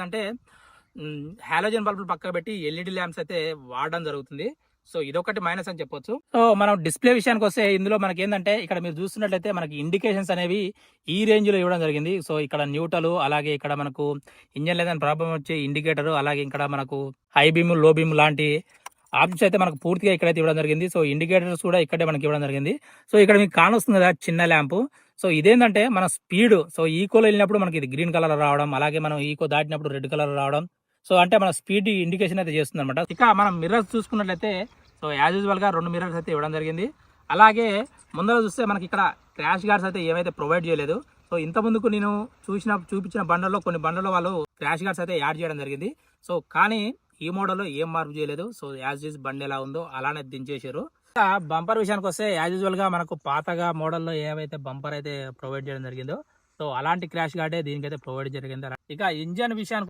ఏంటంటే హాలోజన్ బల్బులు పక్కకు పెట్టి ఎల్ఈడి ల్యాంప్స్ అయితే వాడడం జరుగుతుంది. సో ఇదొకటి మైనస్ అని చెప్పొచ్చు. సో మనం డిస్ప్లే విషయానికి వస్తే ఇందులో మనకి ఏంటంటే ఇక్కడ మీరు చూస్తున్నట్లయితే మనకి ఇండికేషన్స్ అనేవి ఈ రేంజ్ లో ఇవ్వడం జరిగింది. సో ఇక్కడ న్యూట్రల్, అలాగే ఇక్కడ మనకు ఇంజన్ లేదని ప్రాబ్లం వచ్చే ఇండికేటర్, అలాగే ఇక్కడ మనకు హై బీమ్, లో బీమ్ లాంటి ఆప్షన్స్ అయితే మనకు పూర్తిగా ఇక్కడైతే ఇవ్వడం జరిగింది. సో ఇండికేటర్స్ కూడా ఇక్కడే మనకి ఇవ్వడం జరిగింది. సో ఇక్కడ మీకు కానొస్తుంది కదా చిన్న ల్యాంపు. సో ఇదేంటంటే మన స్పీడ్, సో ఈకోలో వెళ్ళినప్పుడు మనకి ఇది గ్రీన్ కలర్ రావడం, అలాగే మనం ఈకో దాటినప్పుడు రెడ్ కలర్ రావడం. సో అంటే మన స్పీడ్ ఇండికేషన్ అయితే చేస్తుంది అనమాట. ఇక మనం మిర్రర్స్ చూసుకున్నట్లయితే సో యాజ్ యూజువల్ గా 2 మిర్రర్స్ అయితే ఇవ్వడం జరిగింది. అలాగే ముందర చూస్తే మనకి ఇక్కడ క్రాష్ గార్డ్స్ అయితే ఏమైతే ప్రొవైడ్ చేయలేదు. సో ఇంత ముందుకు నేను చూపించిన బండ్లలో కొన్ని బండ్లలో వాళ్ళు క్రాష్ గార్డ్స్ అయితే యాడ్ చేయడం జరిగింది. సో కానీ ఈ మోడల్లో ఏం మార్పు చేయలేదు. సో యాజ్ యూజ్ బండి ఎలా ఉందో అలానే దించేశారు. బంపర్ విషయానికి వస్తే యాజ్ యూజువల్ గా మనకు పాతగా మోడల్లో ఏవైతే బంపర్ అయితే ప్రొవైడ్ చేయడం జరిగిందో సో అలాంటి క్రాష్ గార్డే దీనికైతే ప్రొవైడ్ జరిగింది. ఇక ఇంజన్ విషయానికి